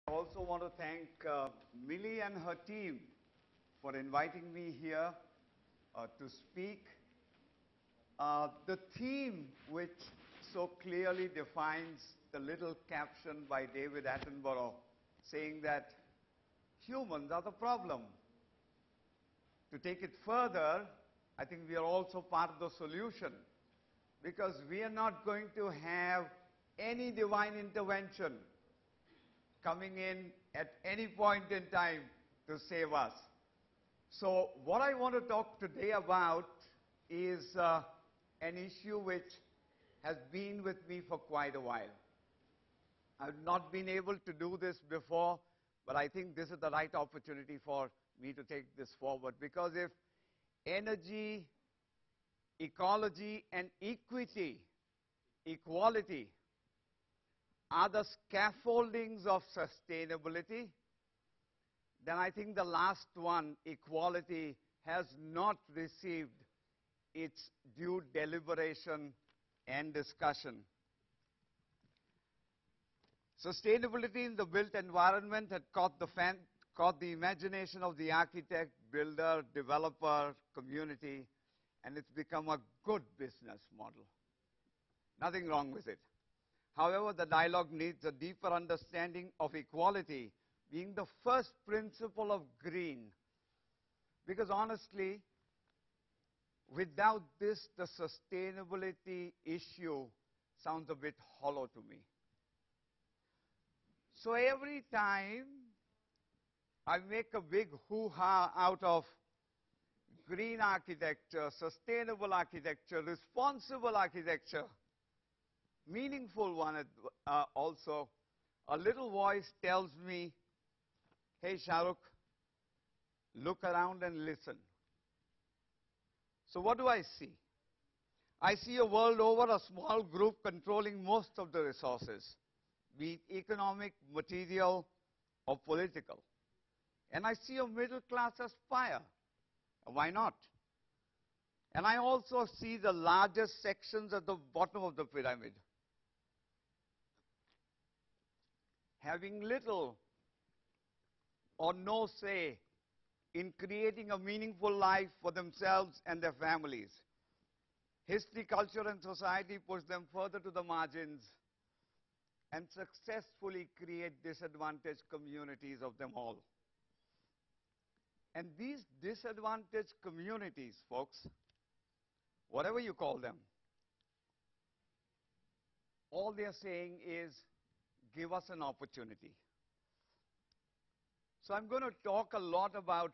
I also want to thank Millie and her team for inviting me here to speak. The theme which so clearly defines the little caption by David Attenborough saying that humans are the problem. To take it further, I think we are also part of the solution because we are not going to have any divine intervention coming in at any point in time to save us. So what I want to talk today about is an issue which has been with me for quite a while. I've not been able to do this before, but I think this is the right opportunity for me to take this forward, because if energy, ecology, and equality are the scaffoldings of sustainability, then I think the last one, equality, has not received its due deliberation and discussion. Sustainability in the built environment had caught the imagination of the architect, builder, developer, community, and it's become a good business model. Nothing wrong with it. However, the dialogue needs a deeper understanding of equality being the first principle of green. Because honestly, without this, the sustainability issue sounds a bit hollow to me. So every time I make a big hoo-ha out of green architecture, sustainable architecture, responsible architecture, meaningful one also, a little voice tells me, hey Shahrukh, look around and listen. So what do I see? I see a world over a small group controlling most of the resources, be it economic, material, or political. And I see a middle class aspire. Why not? And I also see the largest sections at the bottom of the pyramid having little or no say in creating a meaningful life for themselves and their families. History, culture, and society push them further to the margins and successfully create disadvantaged communities of them all. And these disadvantaged communities, folks, whatever you call them, all they're saying is, give us an opportunity. So I'm going to talk a lot about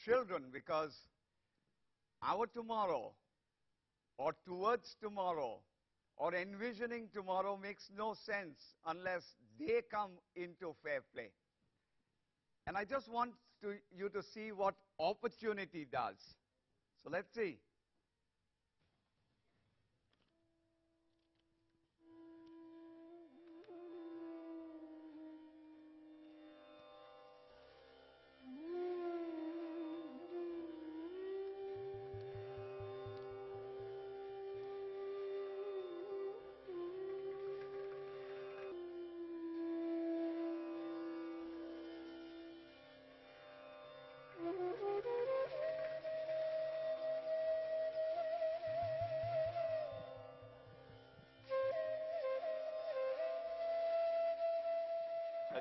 children because our tomorrow, or towards tomorrow, or envisioning tomorrow makes no sense unless they come into fair play. And I just want you to see what opportunity does. So let's see.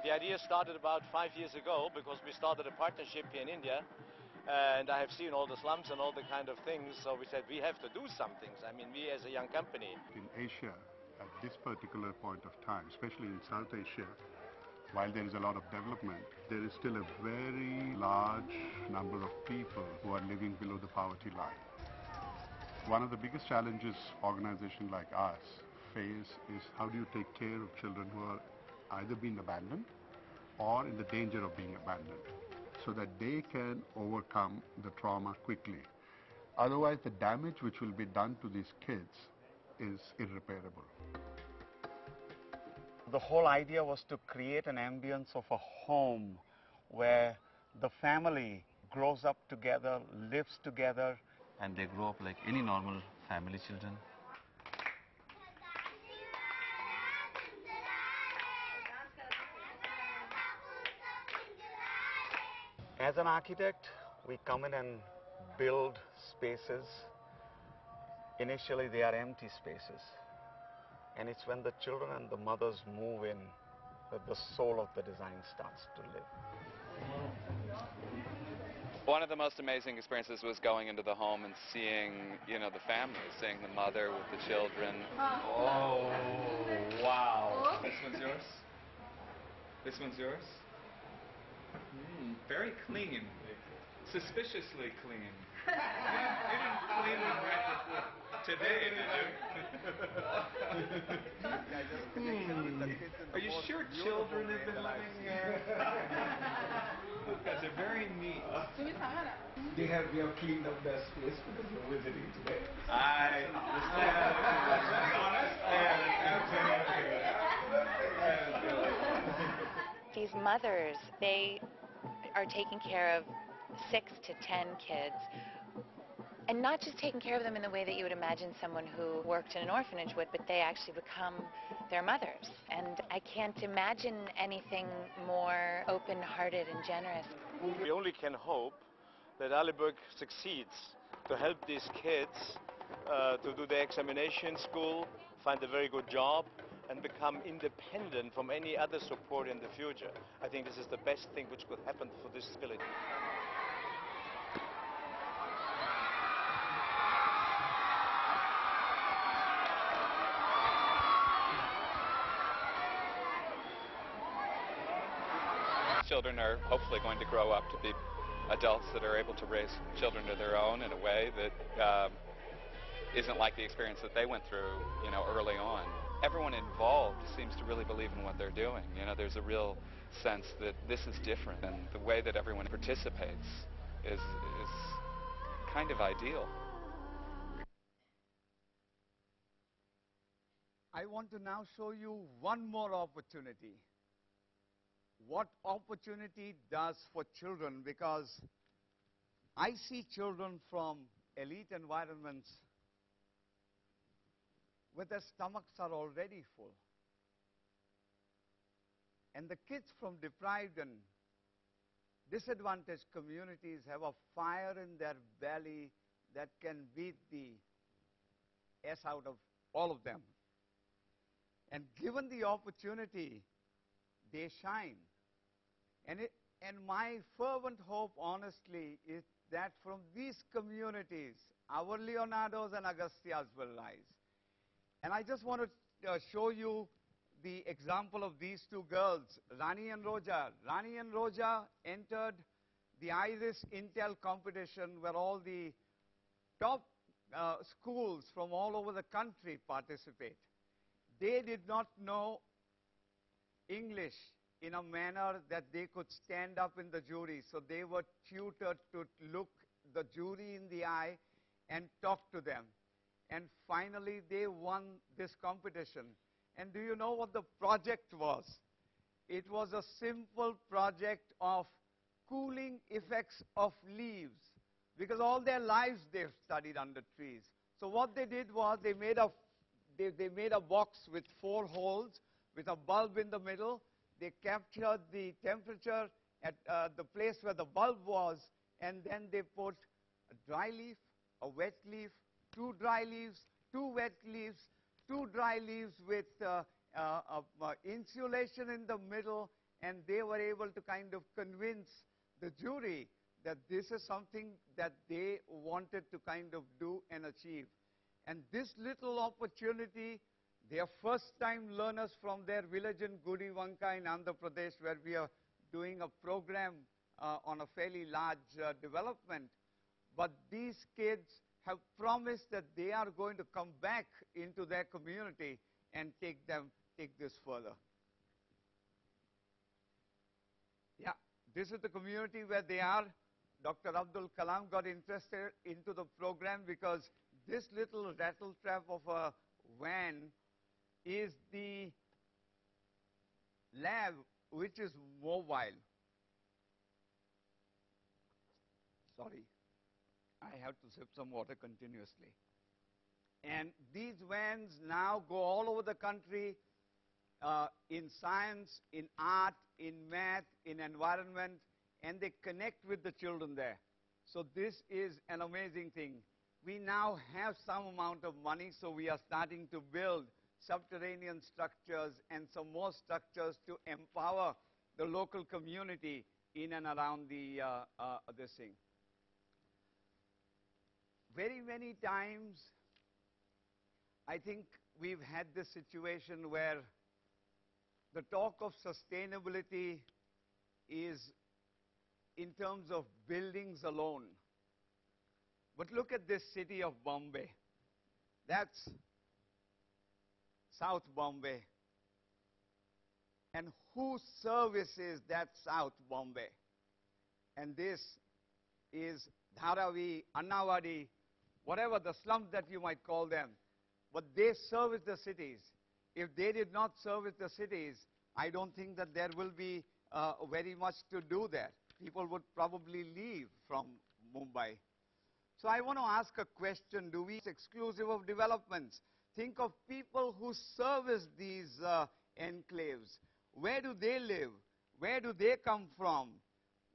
The idea started about 5 years ago because we started a partnership here in India, and I have seen all the slums and all the kind of things, so we said we have to do some things. I mean, we as a young company. In Asia, at this particular point of time, especially in South Asia, while there is a lot of development, there is still a very large number of people who are living below the poverty line. One of the biggest challenges organizations like us face is how do you take care of children who are either being abandoned or in the danger of being abandoned, so that they can overcome the trauma quickly. Otherwise, the damage which will be done to these kids is irreparable. The whole idea was to create an ambience of a home where the family grows up together, lives together. And they grow up like any normal family children. As an architect, we come in and build spaces. Initially, they are empty spaces. And it's when the children and the mothers move in that the soul of the design starts to live. One of the most amazing experiences was going into the home and seeing, the family, seeing the mother with the children. Oh, wow. This one's yours? This one's yours? Very clean. Suspiciously clean. You didn't clean them right before today, did you? Are you sure children have been living here? Because they're very neat. We have cleaned up their space because we're visiting today. I These mothers, they are taking care of 6 to 10 kids, and not just taking care of them in the way that you would imagine someone who worked in an orphanage would, but they actually become their mothers. And I can't imagine anything more open-hearted and generous. We only can hope that Alibaug succeeds to help these kids to do their examination school, find a very good job, and become independent from any other support in the future. I think this is the best thing which could happen for this village. Children are hopefully going to grow up to be adults that are able to raise children of their own in a way that isn't like the experience that they went through, early on. Everyone involved seems to really believe in what they're doing. There's a real sense that this is different, and the way that everyone participates is kind of ideal. I want to now show you one more opportunity. What opportunity does for children, because I see children from elite environments where their stomachs are already full. And the kids from deprived and disadvantaged communities have a fire in their belly that can beat the S out of all of them. And given the opportunity, they shine. And my fervent hope, honestly, is that from these communities, our Leonardos and Agastyas will rise. And I just want to show you the example of these two girls, Rani and Roja. Rani and Roja entered the IRIS Intel competition where all the top schools from all over the country participate. They did not know English in a manner that they could stand up in the jury. So they were tutored to look the jury in the eye and talk to them. And finally, they won this competition. And do you know what the project was? It was a simple project of cooling effects of leaves, because all their lives they've studied under trees. So what they did was they made a box with 4 holes with a bulb in the middle. They captured the temperature at the place where the bulb was, and then they put a dry leaf, a wet leaf, 2 dry leaves, 2 wet leaves, 2 dry leaves with insulation in the middle, and they were able to kind of convince the jury that this is something that they wanted to kind of do and achieve. And this little opportunity, they are first-time learners from their village in Gudivanka in Andhra Pradesh, where we are doing a program on a fairly large development. But these kids have promised that they are going to come back into their community and take this further. Yeah, this is the community where they are. Dr. Abdul Kalam got interested into the program because this little rattle trap of a van is the lab which is mobile. Sorry, I have to sip some water continuously. And these vans now go all over the country in science, in art, in math, in environment, and they connect with the children there. So this is an amazing thing. We now have some amount of money, so we are starting to build subterranean structures and some more structures to empower the local community in and around this thing. Very many times, I think we've had this situation where the talk of sustainability is in terms of buildings alone. But look at this city of Bombay. That's South Bombay. And who services that South Bombay? And this is Dharavi, Annavadi, whatever the slums that you might call them. But they service the cities. If they did not service the cities, I don't think that there will be very much to do there. People would probably leave from Mumbai. So I want to ask a question. Do we exclusive of developments? Think of people who service these enclaves. Where do they live? Where do they come from?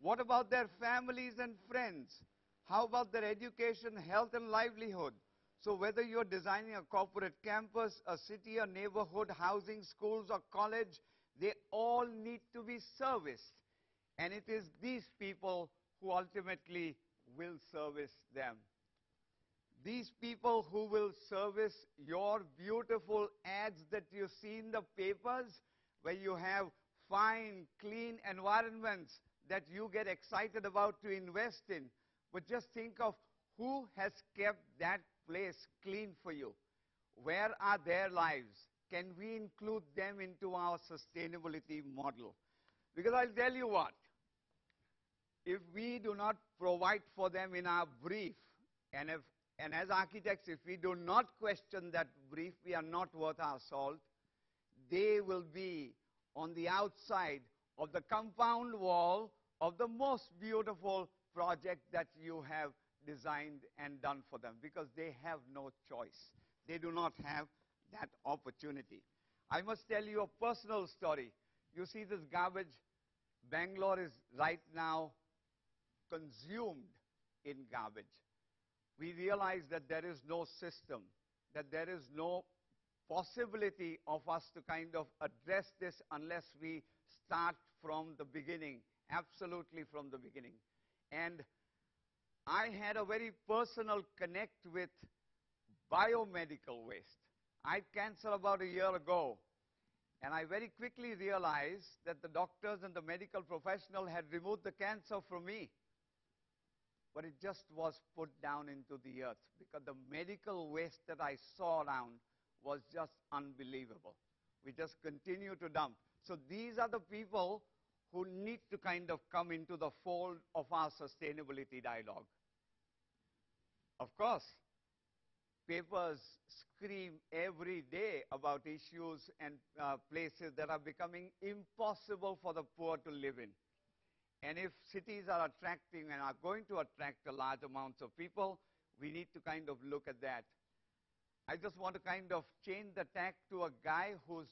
What about their families and friends? How about their education, health, and livelihood? So whether you're designing a corporate campus, a city, a neighborhood, housing, schools, or college, they all need to be serviced. And it is these people who ultimately will service them. These people who will service your beautiful ads that you see in the papers, where you have fine, clean environments that you get excited about to invest in. But just think of who has kept that place clean for you. Where are their lives? Can we include them into our sustainability model? Because I'll tell you what, if we do not provide for them in our brief, and as architects, if we do not question that brief, we are not worth our salt. They will be on the outside of the compound wall of the most beautiful project that you have designed and done for them, because they have no choice. They do not have that opportunity. I must tell you a personal story. You see this garbage. Bangalore is right now consumed in garbage. We realize that there is no system, that there is no possibility of us to kind of address this unless we start from the beginning, absolutely from the beginning. And I had a very personal connect with biomedical waste. I had cancer about a year ago, and I very quickly realized that the doctors and the medical professional had removed the cancer from me. But it just was put down into the earth, because the medical waste that I saw around was just unbelievable. We just continue to dump. So these are the people who need to kind of come into the fold of our sustainability dialogue. Of course, papers scream every day about issues and places that are becoming impossible for the poor to live in. And if cities are attracting and are going to attract a large amounts of people, we need to kind of look at that. I just want to kind of change the tack to a guy whose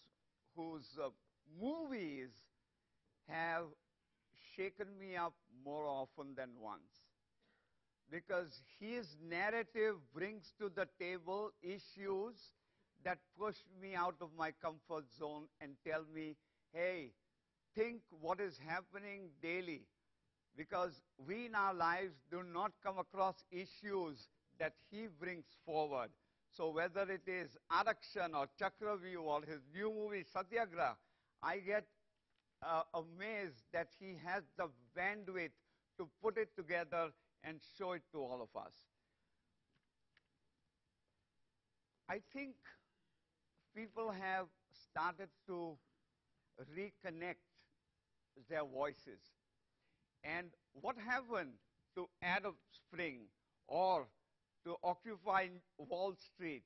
movies have shaken me up more often than once. Because his narrative brings to the table issues that push me out of my comfort zone and tell me, hey, think what is happening daily. Because we in our lives do not come across issues that he brings forward. So whether it is Arakshan or Chakravyuh or his new movie Satyagraha, I get amazed that he has the bandwidth to put it together and show it to all of us. I think people have started to reconnect their voices. And what happened to Arab Spring or to Occupy Wall Street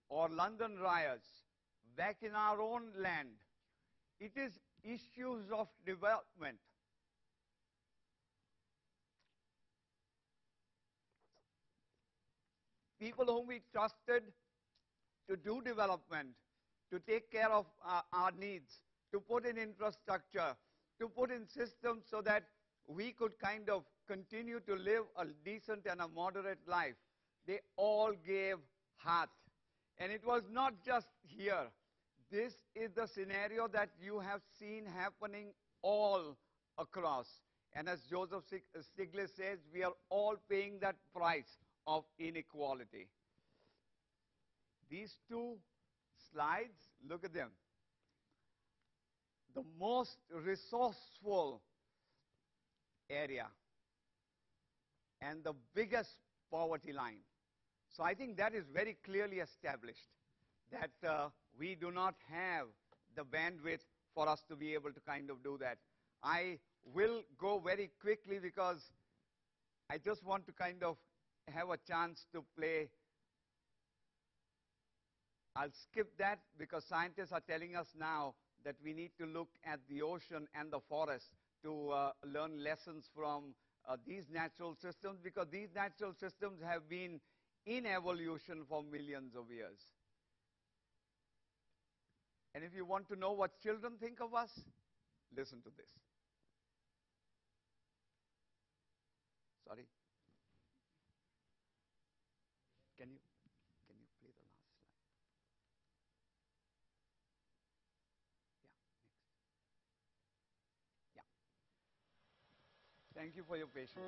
or London riots back in our own land? It is issues of development. People whom we trusted to do development, to take care of our needs, to put in infrastructure, to put in systems so that we could kind of continue to live a decent and a moderate life, they all gave heart. And it was not just here. This is the scenario that you have seen happening all across. And as Joseph Stiglitz says, we are all paying that price of inequality. These two slides, look at them. The most resourceful area and the biggest poverty line. So I think that is very clearly established, that we do not have the bandwidth for us to be able to kind of do that. I will go very quickly because I just want to kind of have a chance to play. I'll skip that because scientists are telling us now that we need to look at the ocean and the forest to learn lessons from these natural systems, because these natural systems have been in evolution for millions of years. And if you want to know what children think of us, listen to this. Sorry? Can you play the last slide? Yeah, next. Yeah. Thank you for your patience.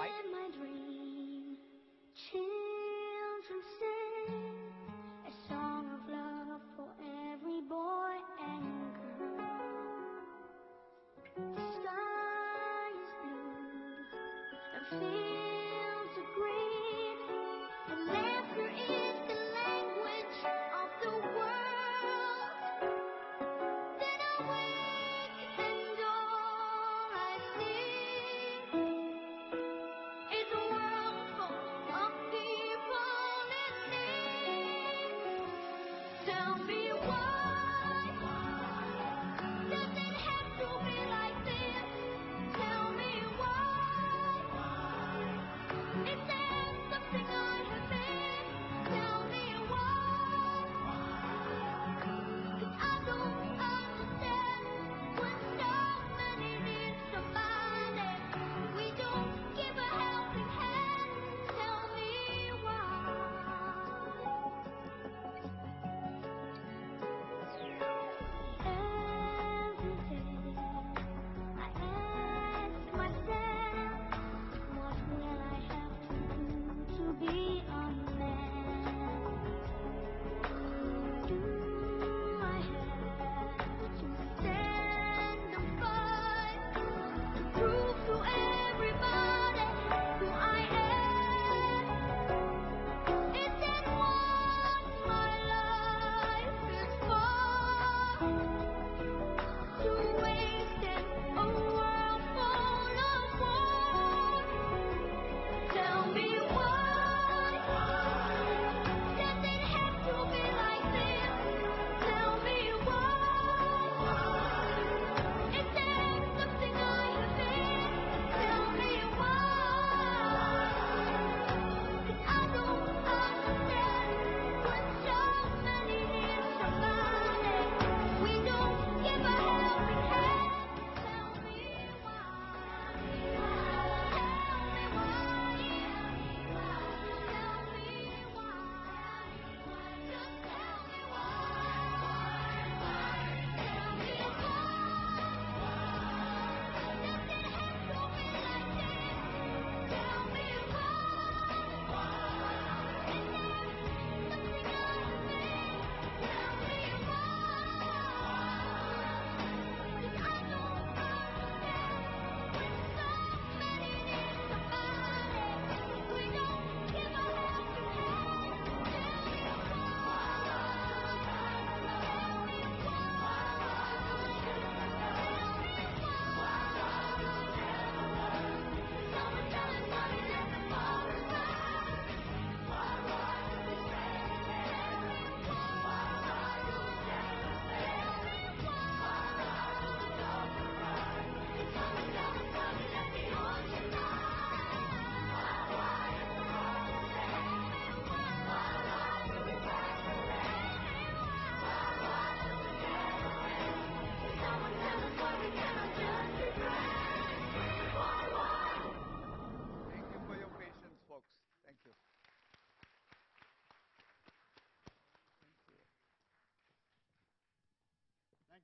In my dream, children sing a song of love for every boy and girl. The sky is blue and fields are green, and laughter is the language of the world. Then I wake and all I see is a world full of people in need. Tell me why does it have to be like this? Tell me why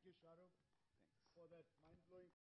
Thank you, Shahrukh, Thanks. for that mind-blowing